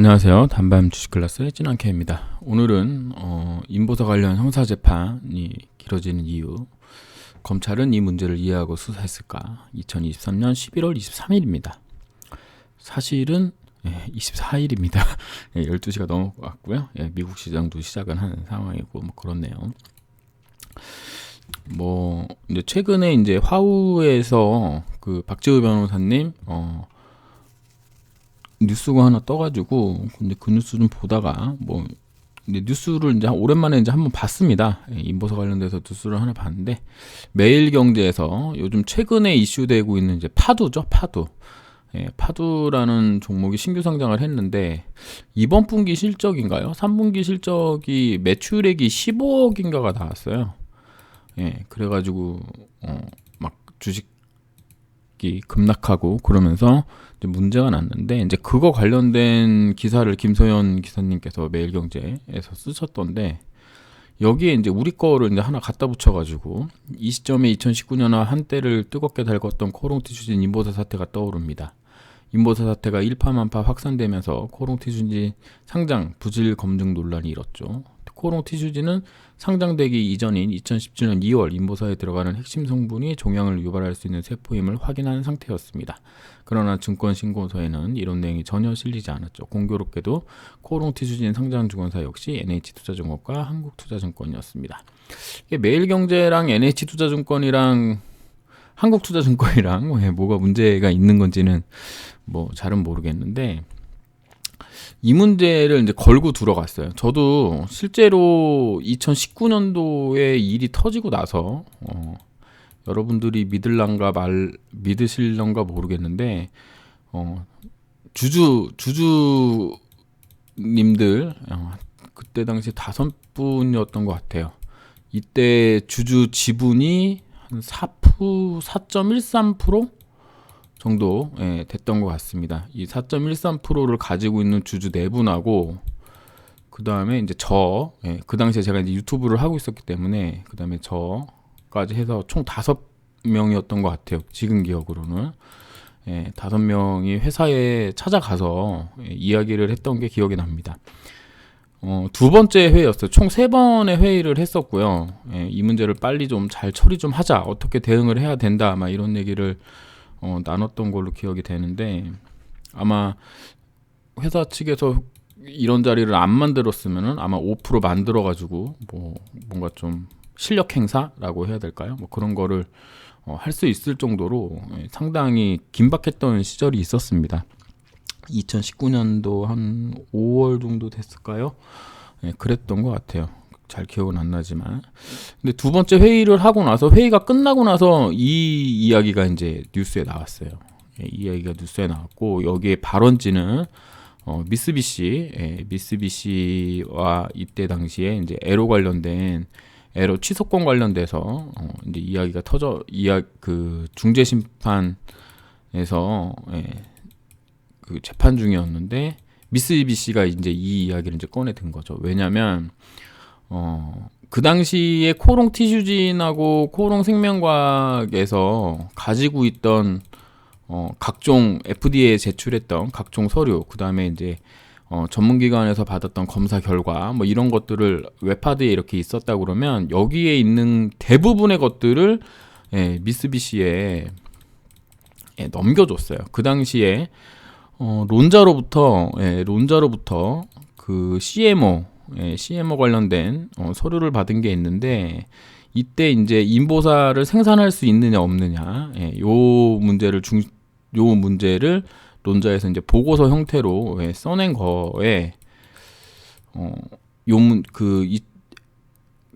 안녕하세요. 단밤 주식클래스의 진한케입니다. 오늘은 인보사 관련 형사재판이 길어지는 이유, 검찰은 이 문제를 이해하고 수사했을까? 2023년 11월 23일입니다. 사실은 24일입니다. 12시가 넘어갔고요. 미국 시장도 시작은 하는 상황이고 그렇네요. 이제 최근에 이제 화우에서 그 박지우 변호사님 뉴스가 하나 떠가지고 근데 그 뉴스 좀 보다가 근데 뉴스를 이제 오랜만에 이제 한번 봤습니다. 인보사 관련돼서 뉴스를 하나 봤는데 매일경제에서 요즘 최근에 이슈되고 있는 이제 파두죠, 파두. 파두라는 종목이 신규 상장을 했는데 이번 분기 실적인가요? 3분기 실적이 매출액이 15억인가가 나왔어요. 그래가지고 막 주식이 급락하고 그러면서 이제 문제가 났는데 이제 그거 관련된 기사를 김소연 기사님께서 매일경제에서 쓰셨던데 여기에 이제 우리 거를 이제 하나 갖다 붙여가지고 이 시점에 2019년화 한때를 뜨겁게 달궜던 코롱티슈진 인보사 사태가 떠오릅니다. 인보사 사태가 일파만파 확산되면서 코롱티슈진 상장 부실 검증 논란이 일었죠. 코롱티슈진은 상장되기 이전인 2017년 2월 인보사에 들어가는 핵심 성분이 종양을 유발할 수 있는 세포임을 확인한 상태였습니다. 그러나 증권신고서에는 이런 내용이 전혀 실리지 않았죠. 공교롭게도 코롱티슈진 상장증권사 역시 NH투자증권과 한국투자증권이었습니다. 이게 매일경제랑 NH투자증권이랑 한국투자증권이랑 뭐가 문제가 있는 건지는 잘은 모르겠는데 이 문제를 이제 걸고 들어갔어요. 저도 실제로 2019년도에 일이 터지고 나서 여러분들이 믿으실런가 모르겠는데 주주님들 그때 당시 5분이었던 것 같아요. 이때 주주 지분이 한 4.13% 정도 됐던 것 같습니다. 이 4.13%를 가지고 있는 주주 4분하고 그 다음에 이제 그 당시에 제가 이제 유튜브를 하고 있었기 때문에 그 다음에 저까지 해서 총 5명이었던 것 같아요. 지금 기억으로는 5명이 회사에 찾아가서 이야기를 했던 게 기억이 납니다. 두 번째 회의였어요. 총 3번의 회의를 했었고요. 이 문제를 빨리 좀 잘 처리 좀 하자. 어떻게 대응을 해야 된다. 막 이런 얘기를 나눴던 걸로 기억이 되는데 아마 회사 측에서 이런 자리를 안 만들었으면은 아마 5% 만들어가지고 뭔가 좀 실력 행사라고 해야 될까요? 그런 거를 할 수 있을 정도로 상당히 긴박했던 시절이 있었습니다. 2019년도 한 5월 정도 됐을까요? 그랬던 것 같아요. 잘 기억은 안 나지만. 근데 두 번째 회의를 하고 나서 회의가 끝나고 나서 이 이야기가 이제 뉴스에 나왔어요. 이 이야기가 뉴스에 나왔고 여기에 발원지는 미쓰비시와 이때 당시에 이제 에로 관련된 에로 취소권 관련돼서 이제 이야기가 그 중재 심판에서 그 재판 중이었는데 미쓰비시가 이제 이 이야기를 이제 꺼내 든 거죠. 왜냐면 그 당시에 코롱 티슈진하고 코롱 생명과학에서 가지고 있던 각종 FDA에 제출했던 각종 서류, 그 다음에 이제 전문기관에서 받았던 검사 결과 이런 것들을 웹하드에 이렇게 있었다 그러면 여기에 있는 대부분의 것들을 미쓰비시에 넘겨줬어요. 그 당시에 론자로부터 그 CMO 관련된 서류를 받은 게 있는데 이때 이제 인보사를 생산할 수 있느냐 없느냐 요 문제를 론자에서 이제 보고서 형태로 써낸 거에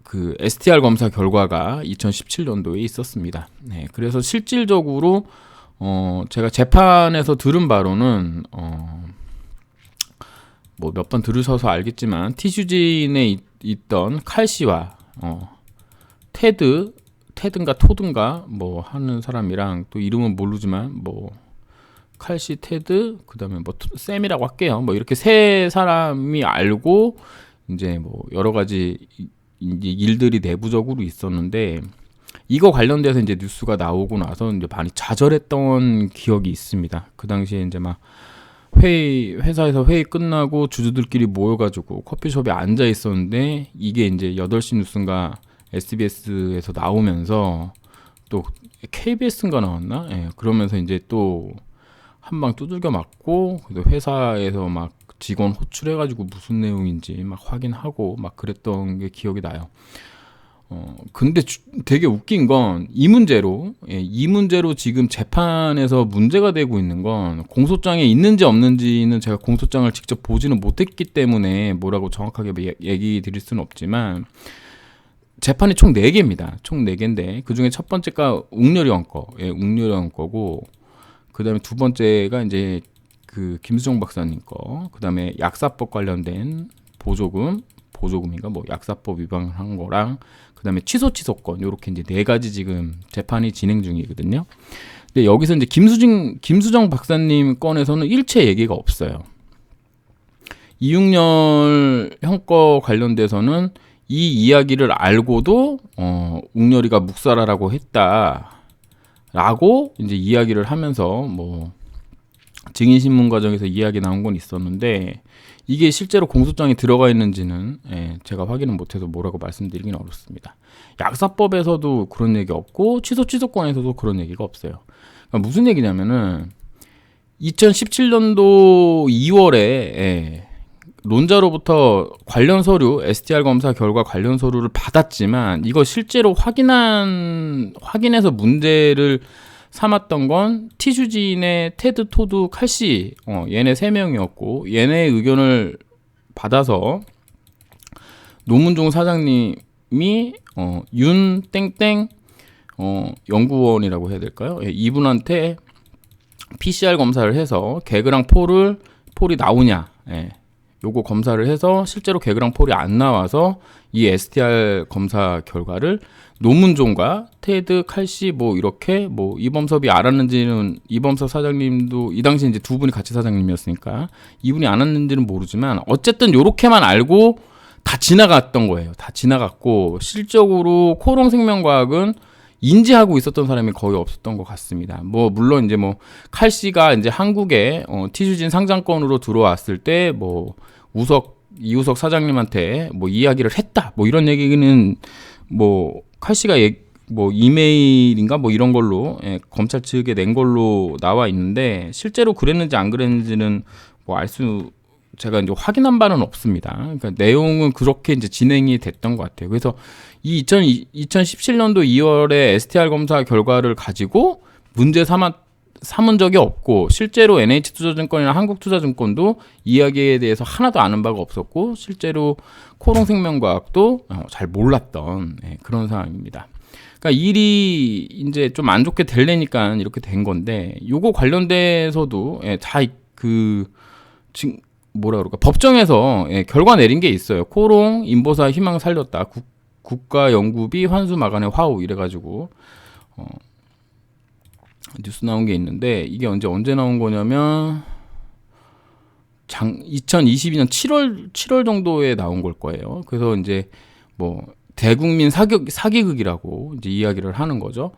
그 STR 검사 결과가 2017년도에 있었습니다. 그래서 실질적으로 제가 재판에서 들은 바로는 몇 번 들으셔서 알겠지만 티슈진에 있던 칼씨와 테든가 토든가 하는 사람이랑 또 이름은 모르지만 칼씨 테드 그다음에 샘이라고 할게요. 이렇게 세 사람이 알고 이제 여러 가지 이제 일들이 내부적으로 있었는데 이거 관련돼서 이제 뉴스가 나오고 나서 이제 많이 좌절했던 기억이 있습니다. 그 당시에 이제 막 회사에서 회의 끝나고 주주들끼리 모여가지고 커피숍에 앉아 있었는데 이게 이제 8시 뉴스인가 SBS에서 나오면서 또 KBS인가 나왔나? 예, 그러면서 이제 또 한 방 두들겨 맞고 회사에서 막 직원 호출해가지고 무슨 내용인지 막 확인하고 막 그랬던 게 기억이 나요. 근데 되게 웃긴 건 이 문제로, 이 문제로 지금 재판에서 문제가 되고 있는 건 공소장에 있는지 없는지는 제가 공소장을 직접 보지는 못했기 때문에 뭐라고 정확하게 얘기 드릴 수는 없지만 재판이 총 4개입니다. 총 4개인데 그 중에 첫 번째가 웅렬이형 거, 웅렬이형 거고 그 다음에 두 번째가 이제 그 김수정 박사님 거, 그 다음에 약사법 관련된 보조금인가 뭐 약사법 위반한 거랑 그 다음에 취소권 요렇게 이제 4가지 지금 재판이 진행 중이거든요. 근데 여기서 이제 김수정 박사님 건에서는 일체 얘기가 없어요. 이웅렬 형 거 관련돼서는 이 이야기를 알고도 웅렬이가 묵살하라고 했다라고 이제 이야기를 하면서 뭐 증인신문 과정에서 이야기 나온 건 있었는데 이게 실제로 공소장에 들어가 있는지는 제가 확인을 못해서 뭐라고 말씀드리긴 어렵습니다. 약사법에서도 그런 얘기 없고 취소권에서도 그런 얘기가 없어요. 그러니까 무슨 얘기냐면은 2017년도 2월에 론자로부터 관련 서류, STR 검사 결과 관련 서류를 받았지만 이거 실제로 확인해서 문제를 삼았던 건 티슈진의 테드, 토드, 칼씨 얘네 3명이었고 얘네 의견을 받아서 노문종 사장님이 윤 땡땡 연구원이라고 해야 될까요? 이분한테 PCR 검사를 해서 개그랑 폴이 나오냐 요거 검사를 해서 실제로 개그랑 폴이 안 나와서 이 STR 검사 결과를 노문종과 테드, 칼씨 뭐 이렇게 뭐 이범섭이 알았는지는 이범섭 사장님도 이 당시 이제 두 분이 같이 사장님이었으니까 이분이 알았는지는 모르지만 어쨌든 요렇게만 알고 다 지나갔던 거예요. 다 지나갔고 실적으로 코롱생명과학은 인지하고 있었던 사람이 거의 없었던 것 같습니다. 뭐 물론 이제 뭐 칼씨가 이제 한국에 티슈진 상장권으로 들어왔을 때 뭐 이우석 사장님한테 뭐 이야기를 했다 뭐 이런 얘기는 뭐 칼씨가 뭐 이메일인가 뭐 이런 걸로 검찰 측에 낸 걸로 나와 있는데 실제로 그랬는지 안 그랬는지는 뭐 제가 이제 확인한 바는 없습니다. 그러니까 내용은 그렇게 이제 진행이 됐던 것 같아요. 그래서 이 2017년도 2월에 STR 검사 결과를 가지고 문제 삼은 적이 없고 실제로 NH투자증권이나 한국투자증권도 이야기에 대해서 하나도 아는 바가 없었고 실제로 코롱생명과학도 잘 몰랐던 그런 상황입니다. 그러니까 일이 이제 좀 안 좋게 되려니까 이렇게 된 건데 요거 관련돼서도 다 뭐라 그럴까 법정에서 결과 내린 게 있어요. 코롱 인보사 희망 살렸다. 국가연구비 환수 마감의 화우 이래가지고 뉴스 나온 게 있는데 이게 언제 나온 거냐면 2022년 7월 정도에 나온 걸 거예요. 그래서 이제 뭐 대국민 사기극이라고 이제 이야기를 하는 거죠.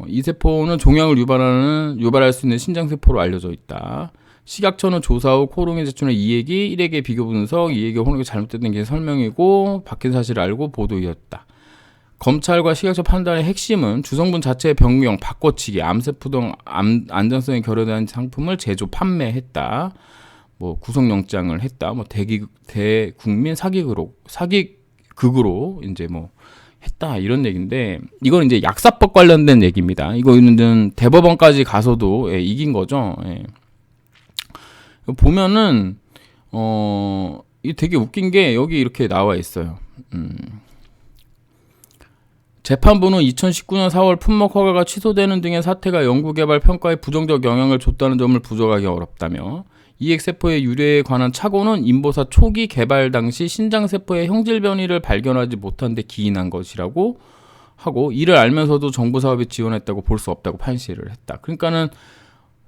이 세포는 종양을 유발할 수 있는 신장세포로 알려져 있다. 식약처는 조사 후 코롱에 제출한 이액이 1액의 비교 분석, 이액의 혼액이 잘못됐던 게 설명이고 박힌 사실을 알고 보도이었다. 검찰과 식약처 판단의 핵심은 주성분 자체의 병명, 바꿔치기, 암세포 등 안전성에 결여된 상품을 제조, 판매했다. 뭐 구속영장을 했다. 뭐 대국민 사기극으로 이제 뭐 했다 이런 얘기인데 이건 이제 약사법 관련된 얘기입니다. 이거는 대법원까지 가서도 이긴 거죠. 보면은 이게 되게 웃긴 게 여기 이렇게 나와 있어요. 재판부는 2019년 4월 품목 허가가 취소되는 등의 사태가 연구개발 평가에 부정적 영향을 줬다는 점을 부정하기 어렵다며 이액세포의 유래에 관한 착오는 인보사 초기 개발 당시 신장세포의 형질 변이를 발견하지 못한 데 기인한 것이라고 하고 이를 알면서도 정부 사업에 지원했다고 볼 수 없다고 판시를 했다. 그러니까는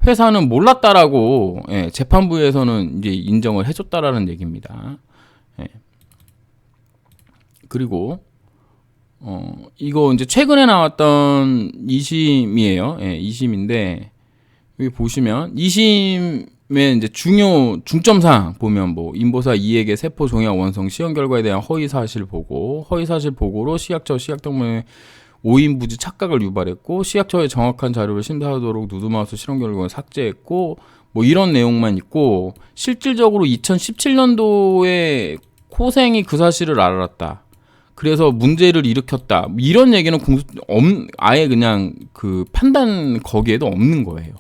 회사는 몰랐다라고 재판부에서는 이제 인정을 해줬다라는 얘기입니다. 그리고 이거 이제 최근에 나왔던 2심이에요. 2심인데 여기 보시면 2심 이제 중점사항 보면 뭐 인보사 이에게 세포 종양 원성 시험 결과에 대한 허위 사실 보고, 허위 사실 보고로 시약처 시약동물의 오인부지 착각을 유발했고, 시약처의 정확한 자료를 심사하도록 누드마우스 실험 결과를 삭제했고, 뭐 이런 내용만 있고, 실질적으로 2017년도에 코생이 그 사실을 알았다. 그래서 문제를 일으켰다. 이런 얘기는 아예 그냥 그 판단 거기에도 없는 거예요.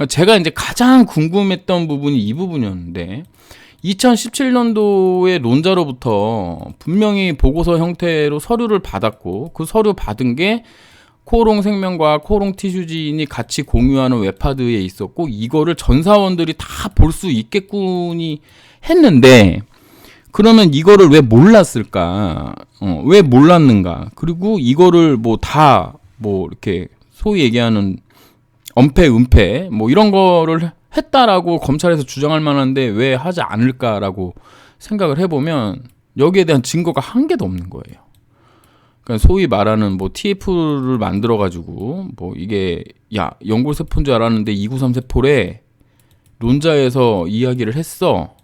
제가 이제 가장 궁금했던 부분이 이 부분이었는데, 2017년도에 론자로부터 분명히 보고서 형태로 서류를 받았고, 그 서류 받은 게 코오롱 생명과 코오롱 티슈진이 같이 공유하는 웹하드에 있었고, 이거를 전 사원들이 다 볼 수 있겠군이 했는데, 그러면 이거를 왜 몰랐을까? 왜 몰랐는가? 그리고 이거를 뭐 이렇게 소위 얘기하는 엄폐, 은폐, 뭐 이런 거를 했다라고 검찰에서 주장할 만한데 왜 하지 않을까라고 생각을 해보면 여기에 대한 증거가 한 개도 없는 거예요. 그러니까 소위 말하는 뭐 TF를 만들어가지고 뭐 이게 연골세포인 줄 알았는데 293 세포래 론자에서 이야기를 했어.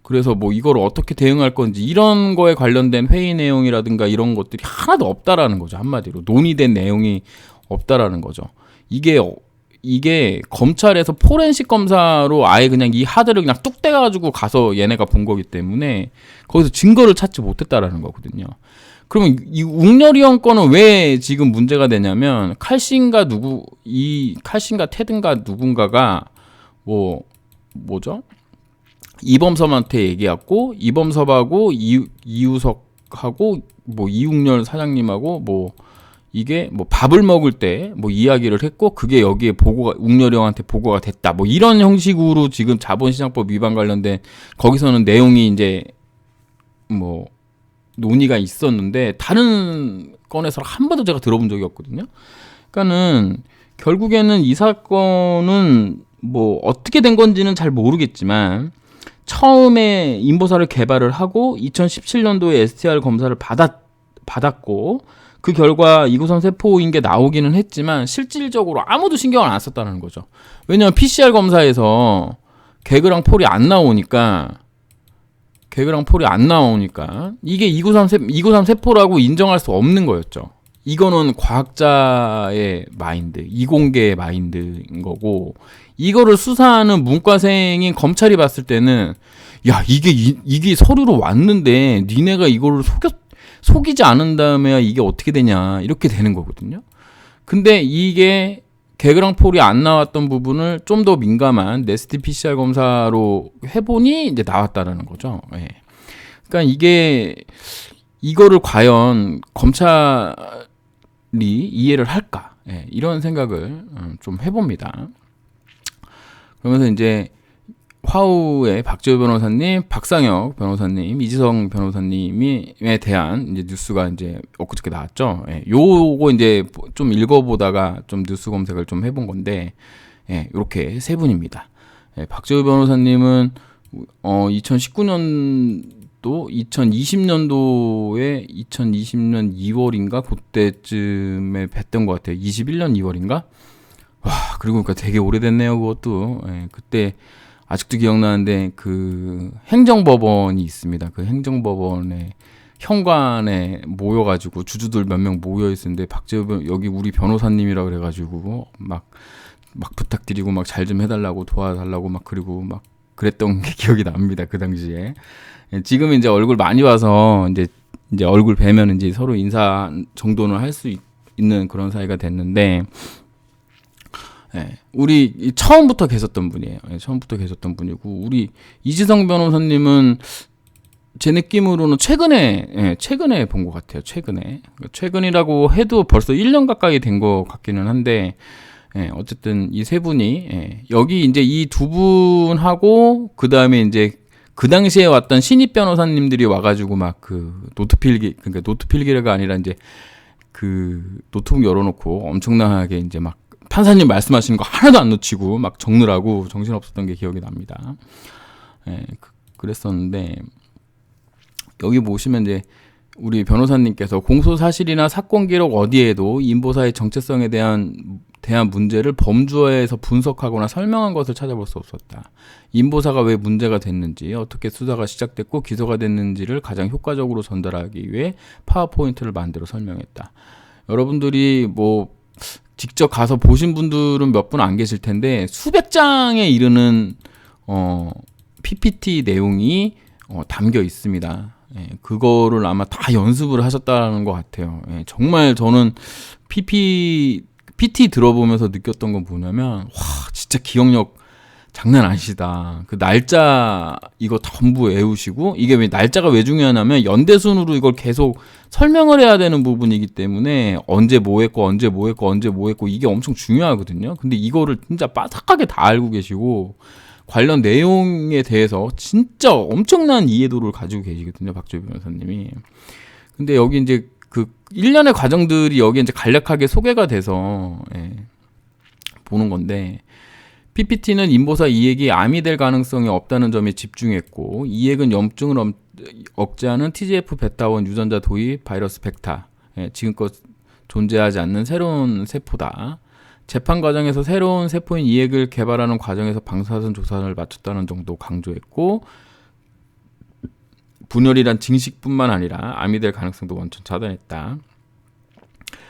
그래서 뭐 이걸 어떻게 대응할 건지 이런 거에 관련된 회의 내용이라든가 이런 것들이 하나도 없다라는 거죠. 한마디로 논의된 내용이 없다라는 거죠. 이게 검찰에서 포렌식 검사로 아예 그냥 이 하드를 그냥 뚝 떼가지고 가서 얘네가 본 거기 때문에 거기서 증거를 찾지 못했다라는 거거든요. 그러면 이 웅렬이형 거는 왜 지금 문제가 되냐면 칼신과 테든가 누군가가 뭐죠? 이범섭한테 얘기했고, 이범섭하고 이우석하고 뭐 이웅렬 사장님하고 뭐 이게 뭐 밥을 먹을 때 뭐 이야기를 했고, 그게 여기에 웅렬이 형한테 보고가 됐다. 뭐 이런 형식으로 지금 자본시장법 위반 관련된 거기서는 내용이 이제 뭐 논의가 있었는데, 다른 건에서 한 번도 제가 들어본 적이 없거든요. 그러니까는 결국에는 이 사건은 뭐 어떻게 된 건지는 잘 모르겠지만, 처음에 인보사를 개발을 하고 2017년도에 STR 검사를 받았고, 그 결과 293 세포인 게 나오기는 했지만 실질적으로 아무도 신경을 안 썼다는 거죠. 왜냐면 PCR 검사에서 개그랑 폴이 안 나오니까 이게 293 세포라고 인정할 수 없는 거였죠. 이거는 과학자의 마인드, 이공계의 마인드인 거고, 이거를 수사하는 문과생인 검찰이 봤을 때는 이게 서류로 왔는데 니네가 이거를 속이지 않은 다음에 이게 어떻게 되냐 이렇게 되는 거거든요. 근데 이게 개그랑 폴이 안 나왔던 부분을 좀 더 민감한 네스티 PCR 검사로 해보니 이제 나왔다라는 거죠. 예. 그러니까 이거를 과연 검찰이 이해를 할까? 예, 이런 생각을 좀 해봅니다. 그러면서 이제 화우의 박재호 변호사님, 박상혁 변호사님, 이지성 변호사님에 대한 이제 뉴스가 이제 엊그저께 나왔죠. 예, 요거 이제 좀 읽어보다가 좀 뉴스 검색을 좀 해본 건데, 예, 이렇게 세 분입니다. 예, 박재호 변호사님은 2019년도, 2020년도에 2020년 2월인가 그때쯤에 뵀던 것 같아요. 21년 2월인가? 와, 그리고 그러니까 되게 오래됐네요. 그것도. 예, 그때 아직도 기억나는데 그 행정법원이 있습니다. 그 행정법원에 현관에 모여가지고 주주들 몇 명 모여 있었는데 박재호 여기 우리 변호사님이라 그래가지고 막 부탁드리고 막 잘 좀 해달라고 도와달라고 막 그리고 막 그랬던 게 기억이 납니다. 그 당시에. 지금 이제 얼굴 많이 와서 이제 얼굴 뵈면 이제 서로 인사 정도는 할 수 있는 그런 사이가 됐는데. 예, 우리 처음부터 계셨던 분이에요. 예, 처음부터 계셨던 분이고, 우리 이지성 변호사님은 제 느낌으로는 최근에 본 것 같아요. 최근이라고 해도 벌써 1년 가까이 된 것 같기는 한데, 예, 어쨌든 이 세 분이, 예, 여기 이제 이 두 분하고 그 다음에 이제 그 당시에 왔던 신입 변호사님들이 와가지고 막 그 그러니까 노트 필기가 아니라 이제 그 노트북 열어놓고 엄청나게 이제 막 판사님 말씀하시는 거 하나도 안 놓치고 막 적느라고 정신없었던 게 기억이 납니다. 예, 그랬었는데, 여기 보시면 이제 우리 변호사님께서 공소 사실이나 사건 기록 어디에도 인보사의 정체성에 대한 대한 문제를 범주에서 분석하거나 설명한 것을 찾아볼 수 없었다. 인보사가 왜 문제가 됐는지, 어떻게 수사가 시작됐고 기소가 됐는지를 가장 효과적으로 전달하기 위해 파워포인트를 만들어 설명했다. 여러분들이 뭐 직접 가서 보신 분들은 몇 분 안 계실 텐데 수백 장에 이르는 PPT 내용이 담겨 있습니다. 예, 그거를 아마 다 연습을 하셨다는 것 같아요. 예, 정말 저는 PT 들어보면서 느꼈던 건 뭐냐면, 와, 진짜 기억력 장난 아니시다. 그 날짜 이거 전부 외우시고, 이게 왜 날짜가 왜 중요하냐면 연대순으로 이걸 계속 설명을 해야 되는 부분이기 때문에 언제 뭐 했고 언제 뭐 했고 언제 뭐 했고 이게 엄청 중요하거든요. 근데 이거를 진짜 빠삭하게 다 알고 계시고 관련 내용에 대해서 진짜 엄청난 이해도를 가지고 계시거든요, 박주희 변호사님이. 근데 여기 이제 그 일련의 과정들이 여기 이제 간략하게 소개가 돼서 보는 건데, PPT는 인보사 이액이 암이 될 가능성이 없다는 점에 집중했고, 이액은 염증을 억제하는 TGF-베타1 유전자 도입 바이러스 벡터, 지금껏 존재하지 않는 새로운 세포다. 재판 과정에서 새로운 세포인 이액을 개발하는 과정에서 방사선 조사를 마쳤다는 정도 강조했고, 분열이란 증식뿐만 아니라 암이 될 가능성도 원천 차단했다.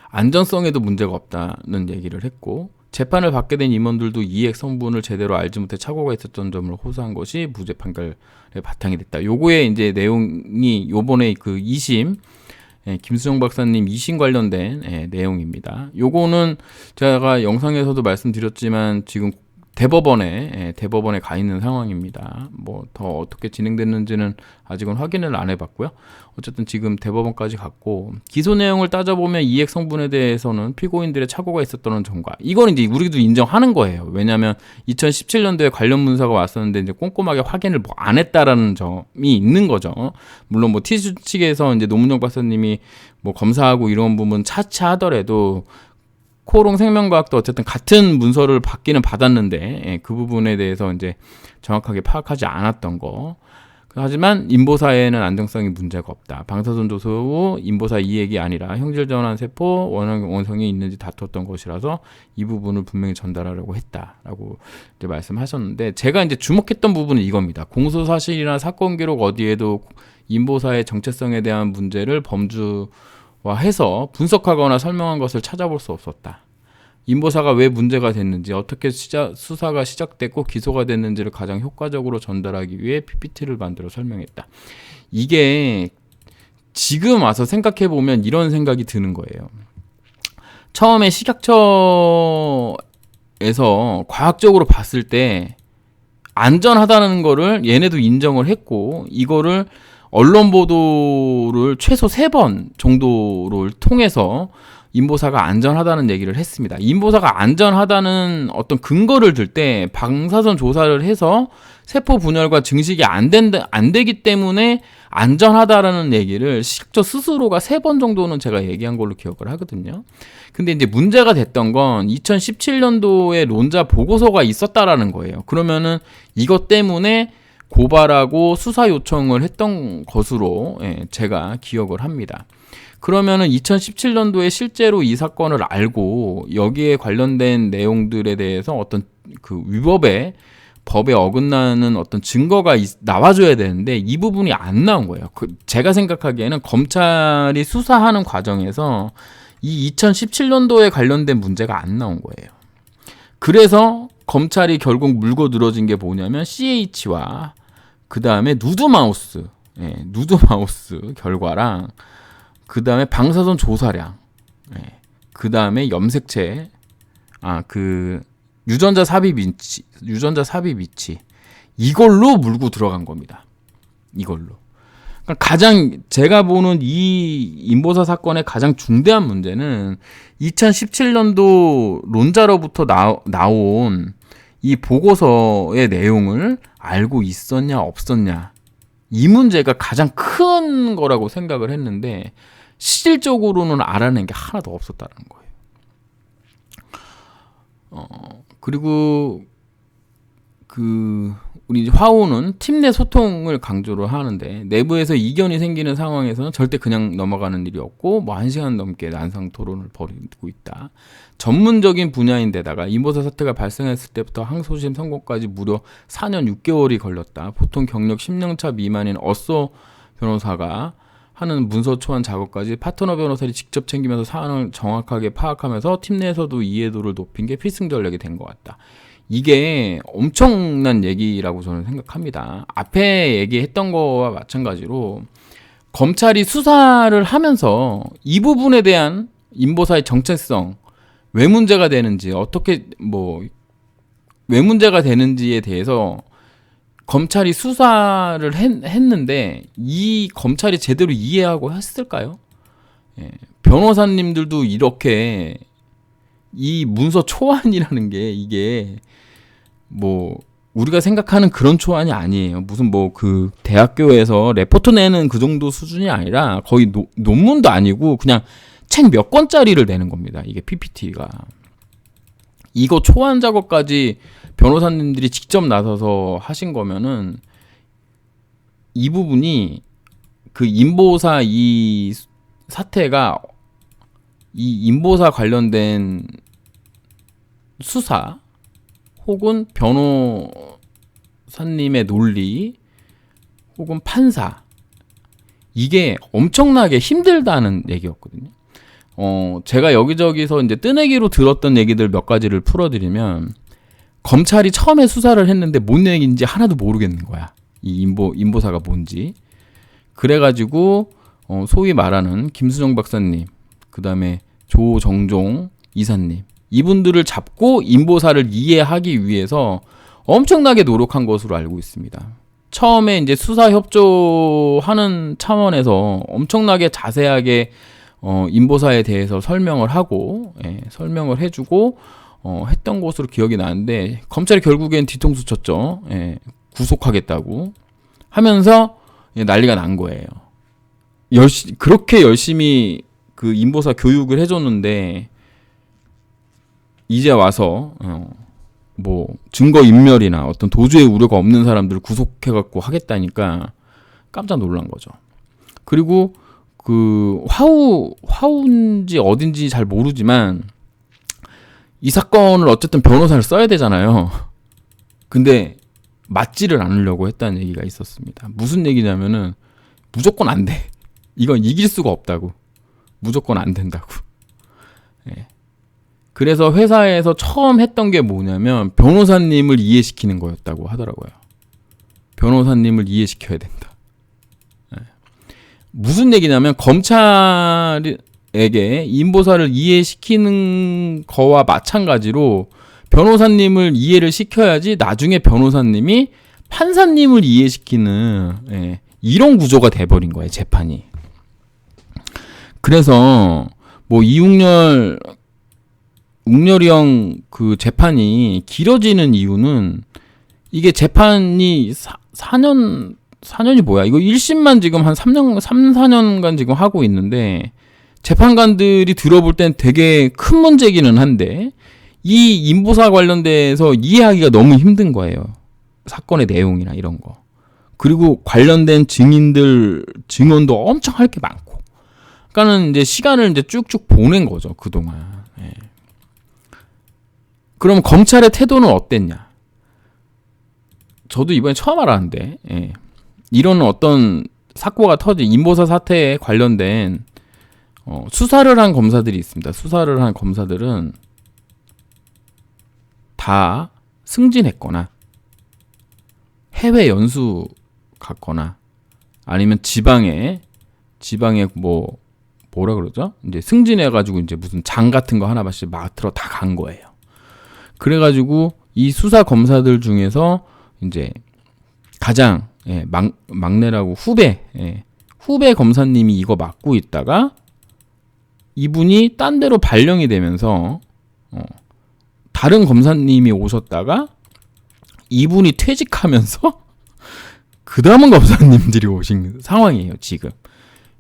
안전성에도 문제가 없다는 얘기를 했고, 재판을 받게 된 임원들도 이액 성분을 제대로 알지 못해 착오가 있었던 점을 호소한 것이 무죄 판결의 바탕이 됐다. 요거의 이제 내용이 요번에 그 2심 김수정 박사님 2심 관련된 내용입니다. 요거는 제가 영상에서도 말씀드렸지만 지금 대법원에 가 있는 상황입니다. 뭐 더 어떻게 진행됐는지는 아직은 확인을 안 해봤고요. 어쨌든 지금 대법원까지 갔고, 기소 내용을 따져보면 이액 성분에 대해서는 피고인들의 착오가 있었다는 점과, 이거는 이제 우리도 인정하는 거예요. 왜냐하면 2017년도에 관련 문서가 왔었는데 이제 꼼꼼하게 확인을 뭐 안 했다라는 점이 있는 거죠. 물론 뭐 티슈 측에서 이제 노문정 박사님이 뭐 검사하고 이런 부분 차치하더라도 코오롱 생명과학도 어쨌든 같은 문서를 받기는 받았는데 그 부분에 대해서 이제 정확하게 파악하지 않았던 거. 하지만 인보사에는 안정성이 문제가 없다. 방사선 조사 후 인보사 이액이 아니라 형질 전환 세포 원성이 있는지 다퉜던 것이라서 이 부분을 분명히 전달하려고 했다라고 이제 말씀하셨는데, 제가 이제 주목했던 부분은 이겁니다. 공소 사실이나 사건 기록 어디에도 인보사의 정체성에 대한 문제를 범주화해서 분석하거나 설명한 것을 찾아볼 수 없었다. 인보사가 왜 문제가 됐는지, 어떻게 수사가 시작됐고 기소가 됐는지를 가장 효과적으로 전달하기 위해 PPT를 만들어 설명했다. 이게 지금 와서 생각해보면 이런 생각이 드는 거예요. 처음에 식약처에서 과학적으로 봤을 때 안전하다는 거를 얘네도 인정을 했고, 이거를 언론 보도를 최소 3번 정도를 통해서 인보사가 안전하다는 얘기를 했습니다. 인보사가 안전하다는 어떤 근거를 들 때 방사선 조사를 해서 세포 분열과 증식이 안 되기 때문에 안전하다라는 얘기를 식약처 스스로가 3번 정도는 제가 얘기한 걸로 기억을 하거든요. 근데 이제 문제가 됐던 건 2017년도에 논자 보고서가 있었다라는 거예요. 그러면은 이것 때문에 고발하고 수사 요청을 했던 것으로 제가 기억을 합니다. 그러면은 2017년도에 실제로 이 사건을 알고 여기에 관련된 내용들에 대해서 어떤 그 법에 어긋나는 어떤 증거가 나와줘야 되는데 이 부분이 안 나온 거예요. 제가 생각하기에는 검찰이 수사하는 과정에서 이 2017년도에 관련된 문제가 안 나온 거예요. 그래서 검찰이 결국 물고 늘어진 게 뭐냐면 CH와 그 다음에 누드마우스 결과랑 그 다음에 방사선 조사량, 그 다음에 염색체, 유전자 삽입 위치, 이걸로 물고 들어간 겁니다. 이걸로. 그러니까 가장 제가 보는 이 인보사 사건의 가장 중대한 문제는 2017년도 논자로부터 나온 이 보고서의 내용을 알고 있었냐 없었냐, 이 문제가 가장 큰 거라고 생각을 했는데 실질적으로는 알아낸 게 하나도 없었다는 거예요. 그리고 우리 이제 화우는 팀 내 소통을 강조를 하는데 내부에서 이견이 생기는 상황에서는 절대 그냥 넘어가는 일이 없고 뭐 1시간 넘게 난상 토론을 벌이고 있다. 전문적인 분야인데다가 임보사 사태가 발생했을 때부터 항소심 선고까지 무려 4년 6개월이 걸렸다. 보통 경력 10년 차 미만인 어쏘 변호사가 하는 문서 초안 작업까지 파트너 변호사들이 직접 챙기면서 사안을 정확하게 파악하면서 팀 내에서도 이해도를 높인 게 필승 전략이 된 것 같다. 이게 엄청난 얘기라고 저는 생각합니다. 앞에 얘기했던 거와 마찬가지로 검찰이 수사를 하면서 이 부분에 대한 인보사의 정체성, 왜 문제가 되는지, 어떻게 왜 문제가 되는지에 대해서 검찰이 수사를 했는데 이 검찰이 제대로 이해하고 했을까요? 예, 변호사님들도 이렇게 이 문서 초안이라는 게 이게 우리가 생각하는 그런 초안이 아니에요. 무슨 그 대학교에서 레포트 내는 그 정도 수준이 아니라 거의 논문도 아니고 그냥 책 몇 권짜리를 내는 겁니다. 이게 PPT가. 이거 초안 작업까지 변호사님들이 직접 나서서 하신 거면은 이 부분이 그 인보사 이 사태가 이 인보사 관련된 수사 혹은 변호사님의 논리 혹은 판사 이게 엄청나게 힘들다는 얘기였거든요. 제가 여기저기서 이제 뜨내기로 들었던 얘기들 몇 가지를 풀어드리면 검찰이 처음에 수사를 했는데 뭔 얘기인지 하나도 모르겠는 거야. 이 인보사가 뭔지. 그래가지고 소위 말하는 김수정 박사님, 그 다음에 조정종 이사님 이분들을 잡고 인보사를 이해하기 위해서 엄청나게 노력한 것으로 알고 있습니다. 처음에 이제 수사 협조하는 차원에서 엄청나게 자세하게 인보사에 대해서 설명을 하고 설명을 해주고 했던 것으로 기억이 나는데 검찰이 결국엔 뒤통수 쳤죠. 구속하겠다고 하면서 난리가 난 거예요. 그렇게 열심히 그 인보사 교육을 해줬는데 이제 와서 증거 인멸이나 어떤 도주의 우려가 없는 사람들을 구속해갖고 하겠다니까 깜짝 놀란 거죠. 그리고 그 화우인지 어딘지 잘 모르지만 이 사건을 어쨌든 변호사를 써야 되잖아요. 근데 맞지를 않으려고 했다는 얘기가 있었습니다. 무슨 얘기냐면은 무조건 안 돼. 이건 이길 수가 없다고. 무조건 안 된다고. 그래서 회사에서 처음 했던 게 뭐냐면 변호사님을 이해시키는 거였다고 하더라고요. 변호사님을 이해시켜야 된다. 무슨 얘기냐면 검찰에게 인보사를 이해시키는 거와 마찬가지로 변호사님을 이해를 시켜야지 나중에 변호사님이 판사님을 이해시키는 이런 구조가 돼버린 거예요. 재판이. 그래서 웅렬이 형 그 재판이 길어지는 이유는 이게 재판이 4년이 뭐야? 이거 1심만 지금 한 4년간 지금 하고 있는데 재판관들이 들어볼 땐 되게 큰 문제기는 한데 이 인보사 관련돼서 이해하기가 너무 힘든 거예요. 사건의 내용이나 이런 거. 그리고 관련된 증언도 엄청 할 게 많고. 그러니까는 이제 시간을 이제 쭉쭉 보낸 거죠, 그동안. 그럼 검찰의 태도는 어땠냐? 저도 이번에 처음 알았는데, 이런 어떤 사고가 터진 인보사 사태에 관련된 수사를 한 검사들이 있습니다. 수사를 한 검사들은 다 승진했거나 해외 연수 갔거나 아니면 지방에 뭐라 그러죠? 이제 승진해가지고 이제 무슨 장 같은 거 하나씩 맡으러 다 간 거예요. 그래가지고 이 수사 검사들 중에서 이제 가장 막내라고 후배 검사님이 이거 맡고 있다가 이분이 딴 데로 발령이 되면서 다른 검사님이 오셨다가 이분이 퇴직하면서 그 다음은 검사님들이 오신 상황이에요. 지금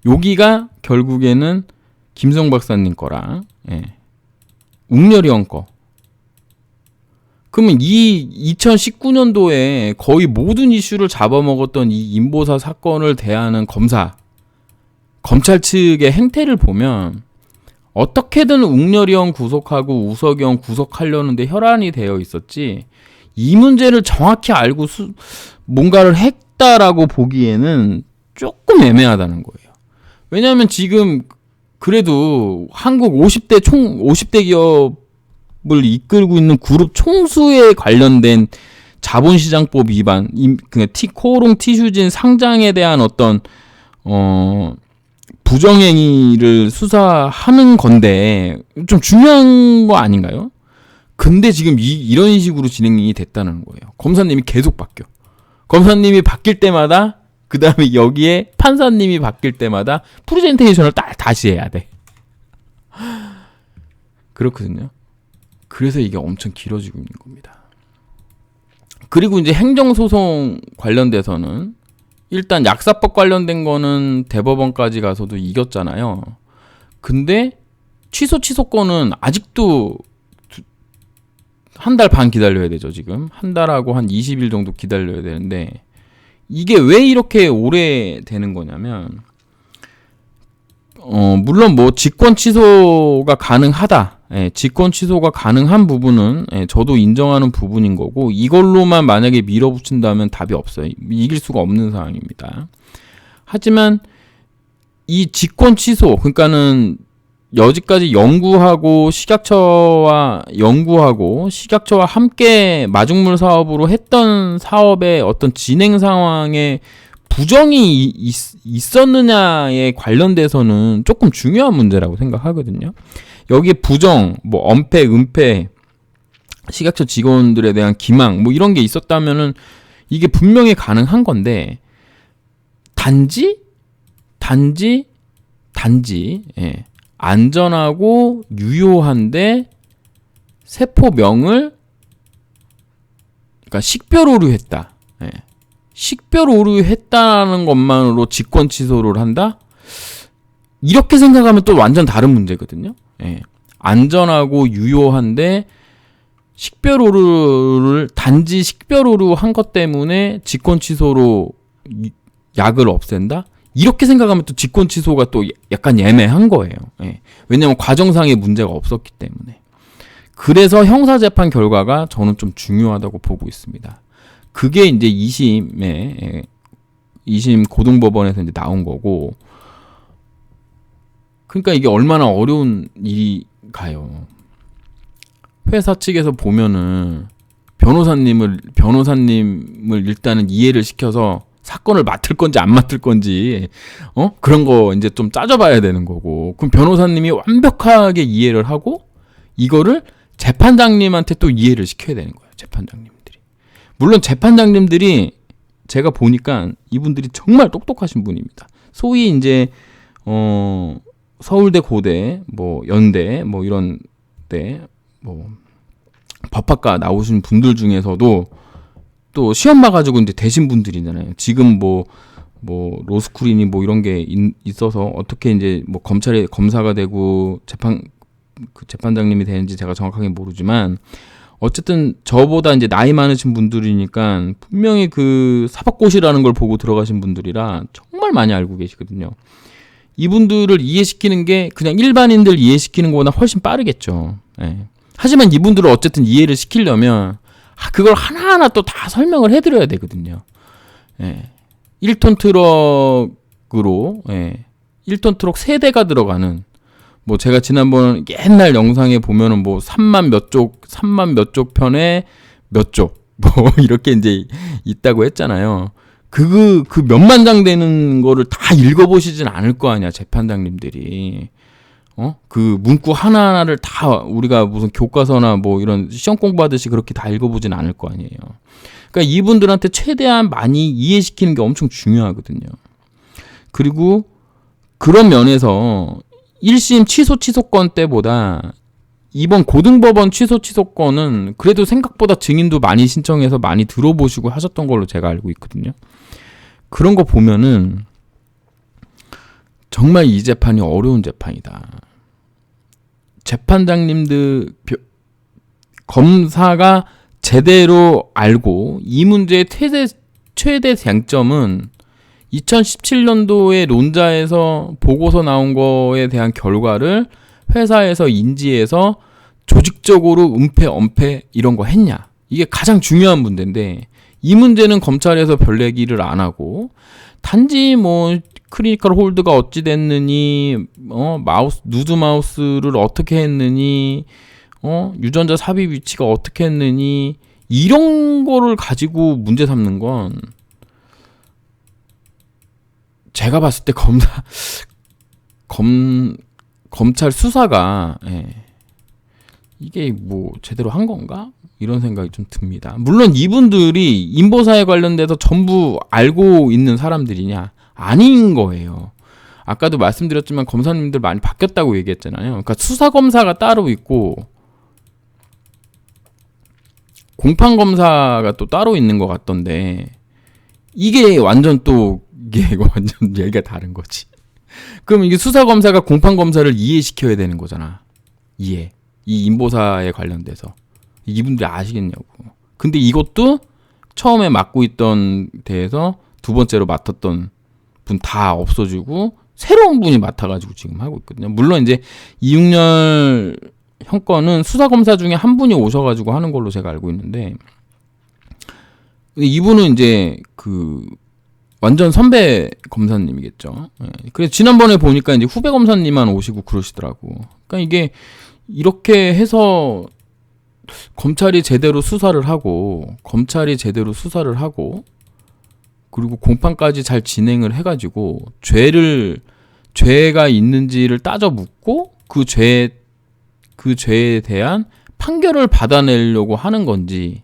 여기가 결국에는 김수정 박사님 거랑 웅렬이 형 거. 그러면 이 2019년도에 거의 모든 이슈를 잡아먹었던 이 인보사 사건을 대하는 검찰 측의 행태를 보면 어떻게든 웅렬이형 구속하고 우석이형 구속하려는데 혈안이 되어 있었지, 이 문제를 정확히 알고 뭔가를 했다라고 보기에는 조금 애매하다는 거예요. 왜냐하면 지금 그래도 한국 50대 기업을 이끌고 있는 그룹 총수에 관련된 자본시장법 위반, 코오롱 티슈진 상장에 대한 어떤 부정행위를 수사하는 건데 좀 중요한 거 아닌가요? 근데 지금 이런 식으로 진행이 됐다는 거예요. 검사님이 계속 바뀌어. 검사님이 바뀔 때마다, 그 다음에 여기에 판사님이 바뀔 때마다 프레젠테이션을 다시 해야 돼. 그렇거든요. 그래서 이게 엄청 길어지고 있는 겁니다. 그리고 이제 행정소송 관련돼서는 일단 약사법 관련된 거는 대법원까지 가서도 이겼잖아요. 근데 취소권은 아직도 한 달 반 기다려야 되죠, 지금. 한 달하고 한 20일 정도 기다려야 되는데, 이게 왜 이렇게 오래 되는 거냐면, 물론 뭐 직권 취소가 가능하다. 직권 취소가 가능한 부분은 저도 인정하는 부분인 거고, 이걸로만 만약에 밀어붙인다면 답이 없어요. 이길 수가 없는 상황입니다. 하지만 이 직권 취소, 그러니까는 여지까지 식약처와 함께 마중물 사업으로 했던 사업의 어떤 진행 상황에 부정이 있었느냐에 관련돼서는 조금 중요한 문제라고 생각하거든요. 여기에 부정, 뭐 엄폐, 은폐, 식약처 직원들에 대한 기망, 뭐 이런 게 있었다면은 이게 분명히 가능한 건데, 단지 안전하고 유효한데 세포명을, 그러니까 식별 오류했다. 식별 오류했다는 것만으로 직권 취소를 한다? 이렇게 생각하면 또 완전 다른 문제거든요. 안전하고 유효한데 단지 식별 오류 한 것 때문에 직권 취소로 약을 없앤다? 이렇게 생각하면 또 직권 취소가 또 약간 애매한 거예요. 왜냐면 과정상의 문제가 없었기 때문에. 그래서 형사재판 결과가 저는 좀 중요하다고 보고 있습니다. 그게 이제 2심 고등법원에서 이제 나온 거고, 그러니까 이게 얼마나 어려운 일일까요? 회사 측에서 보면은 변호사님을 일단은 이해를 시켜서 사건을 맡을 건지 안 맡을 건지 그런 거 이제 좀 따져봐야 되는 거고, 그럼 변호사님이 완벽하게 이해를 하고 이거를 재판장님한테 또 이해를 시켜야 되는 거예요. 재판장님들이. 물론 재판장님들이 제가 보니까 이분들이 정말 똑똑하신 분입니다. 소위 이제 서울대, 고대, 뭐 연대, 뭐 이런 데 뭐 법학과 나오신 분들 중에서도 또 시험 봐가지고 이제 되신 분들이잖아요. 지금 뭐 로스쿨이니 뭐 이런 게 있어서 어떻게 이제 뭐 검사가 되고 재판장님이 되는지 제가 정확하게 모르지만, 어쨌든 저보다 이제 나이 많으신 분들이니까 분명히 그 사법고시라는 걸 보고 들어가신 분들이라 정말 많이 알고 계시거든요. 이분들을 이해시키는 게 그냥 일반인들 이해시키는 것보다 훨씬 빠르겠죠. 하지만 이분들을 어쨌든 이해를 시키려면 그걸 하나하나 또 다 설명을 해드려야 되거든요. 1톤 트럭으로 1톤 트럭 3대가 들어가는, 뭐 제가 지난번 옛날 영상에 보면은 뭐 3만 몇 쪽 편에 몇 쪽 뭐 이렇게 이제 있다고 했잖아요. 그 몇만 장 되는 거를 다 읽어보시진 않을 거 아니야, 재판장님들이. 그 문구 하나하나를 다 우리가 무슨 교과서나 뭐 이런 시험 공부하듯이 그렇게 다 읽어보진 않을 거 아니에요. 그러니까 이분들한테 최대한 많이 이해시키는 게 엄청 중요하거든요. 그리고 그런 면에서 1심 취소권 때보다 이번 고등법원 취소권은 그래도 생각보다 증인도 많이 신청해서 많이 들어보시고 하셨던 걸로 제가 알고 있거든요. 그런 거 보면은 정말 이 재판이 어려운 재판이다. 재판장님들, 검사가 제대로 알고 이 문제의 최대 쟁점은 2017년도에 론자에서 보고서 나온 거에 대한 결과를 회사에서 인지해서 조직적으로 은폐, 엄폐 이런 거 했냐. 이게 가장 중요한 문제인데 이 문제는 검찰에서 별 얘기를 안 하고 단지 뭐 크리니컬 홀드가 어찌 됐느니 누드 마우스를 어떻게 했느니 유전자 삽입 위치가 어떻게 했느니 이런 거를 가지고 문제 삼는 건 제가 봤을 때 검찰 수사가 이게 뭐 제대로 한 건가? 이런 생각이 좀 듭니다. 물론 이분들이 인보사에 관련돼서 전부 알고 있는 사람들이냐? 아닌 거예요. 아까도 말씀드렸지만 검사님들 많이 바뀌었다고 얘기했잖아요. 그러니까 수사검사가 따로 있고 공판검사가 또 따로 있는 것 같던데 이게 완전 또 이게 완전 얘기가 다른 거지. 그럼 이게 수사검사가 공판검사를 이해시켜야 되는 거잖아. 이 인보사에 관련돼서. 이분들이 아시겠냐고. 근데 이것도 처음에 맡고 있던 데에서 두 번째로 맡았던 분 다 없어지고 새로운 분이 맡아가지고 지금 하고 있거든요. 물론 이제 이윤열 형 건은 수사검사 중에 한 분이 오셔가지고 하는 걸로 제가 알고 있는데 이분은 이제 완전 선배 검사님이겠죠. 그래서 지난번에 보니까 이제 후배 검사님만 오시고 그러시더라고. 그러니까 이게 이렇게 해서 검찰이 제대로 수사를 하고 그리고 공판까지 잘 진행을 해가지고 죄가 있는지를 따져 묻고 그 죄에 대한 판결을 받아내려고 하는 건지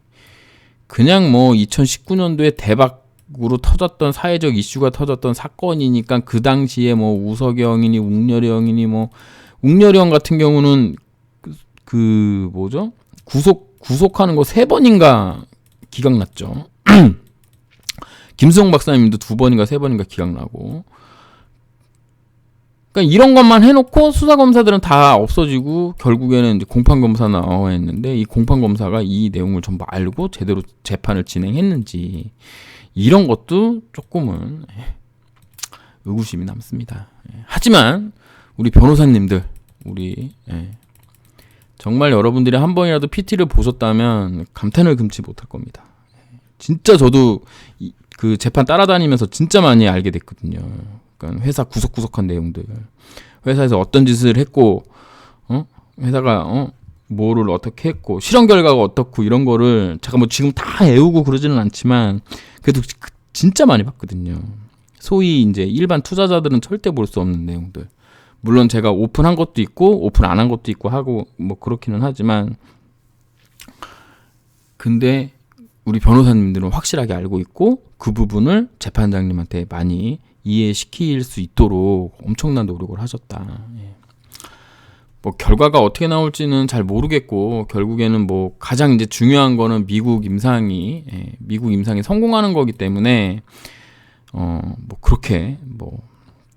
그냥 뭐 2019년도에 대박으로 터졌던 사회적 이슈가 터졌던 사건이니까 그 당시에 뭐 우석이 형이니 웅렬이 형이니 뭐 웅렬이 형 같은 경우는 구속하는 거 3번인가 기각났죠. 김수영 박사님도 2번인가 3번인가 기각나고. 그러니까 이런 것만 해놓고 수사검사들은 다 없어지고 결국에는 이제 공판검사 나와 있는데 이 공판검사가 이 내용을 전부 알고 제대로 재판을 진행했는지 이런 것도 조금은 의구심이 남습니다. 하지만 우리 변호사님들 정말 여러분들이 한 번이라도 PT를 보셨다면 감탄을 금치 못할 겁니다. 진짜 저도 그 재판 따라다니면서 진짜 많이 알게 됐거든요. 그러니까 회사 구석구석한 내용들, 회사에서 어떤 짓을 했고, 회사가 뭐를 어떻게 했고, 실험 결과가 어떻고 이런 거를 제가 뭐 지금 다 외우고 그러지는 않지만 그래도 진짜 많이 봤거든요. 소위 이제 일반 투자자들은 절대 볼 수 없는 내용들. 물론 제가 오픈한 것도 있고 오픈 안 한 것도 있고 하고 뭐 그렇기는 하지만 근데 우리 변호사님들은 확실하게 알고 있고 그 부분을 재판장님한테 많이 이해시킬 수 있도록 엄청난 노력을 하셨다. 뭐 결과가 어떻게 나올지는 잘 모르겠고 결국에는 뭐 가장 이제 중요한 거는 미국 임상이 성공하는 거기 때문에 뭐 그렇게 뭐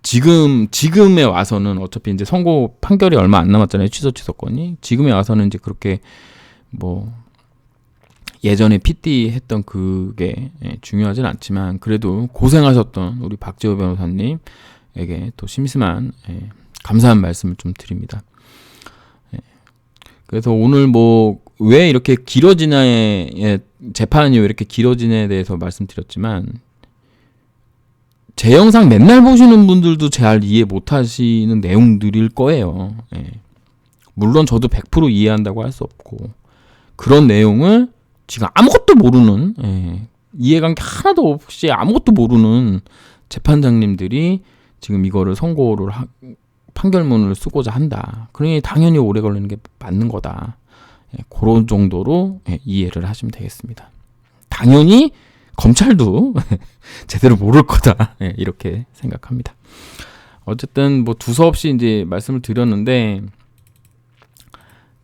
지금에 와서는 어차피 이제 선고 판결이 얼마 안 남았잖아요. 취소건이. 지금에 와서는 이제 그렇게 뭐 예전에 PT 했던 그게 중요하진 않지만 그래도 고생하셨던 우리 박재호 변호사님에게 또 심심한 감사한 말씀을 좀 드립니다. 그래서 오늘 뭐 왜 이렇게 길어지냐에 재판이 왜 이렇게 길어지냐에 대해서 말씀드렸지만 제 영상 맨날 보시는 분들도 잘 이해 못하시는 내용들일 거예요. 물론 저도 100% 이해한다고 할 수 없고 그런 내용을 지금 아무것도 모르는 이해관계 하나도 없이 아무것도 모르는 재판장님들이 지금 이거를 선고를 판결문을 쓰고자 한다. 그러니 당연히 오래 걸리는 게 맞는 거다. 그런 정도로 이해를 하시면 되겠습니다. 당연히 검찰도 제대로 모를 거다. 이렇게 생각합니다. 어쨌든 뭐 두서없이 이제 말씀을 드렸는데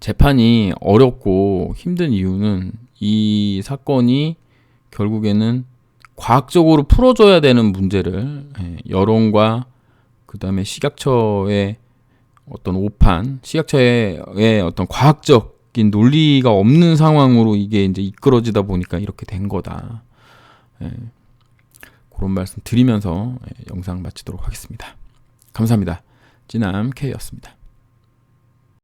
재판이 어렵고 힘든 이유는 이 사건이 결국에는 과학적으로 풀어줘야 되는 문제를 여론과 그 다음에 식약처의 어떤 오판, 식약처의 어떤 과학적 기본적인 논리가 없는 상황으로 이게 이제 이끌어지다 보니까 이렇게 된 거다. 예, 그런 말씀 드리면서 영상 마치도록 하겠습니다. 감사합니다. 찌남 K였습니다.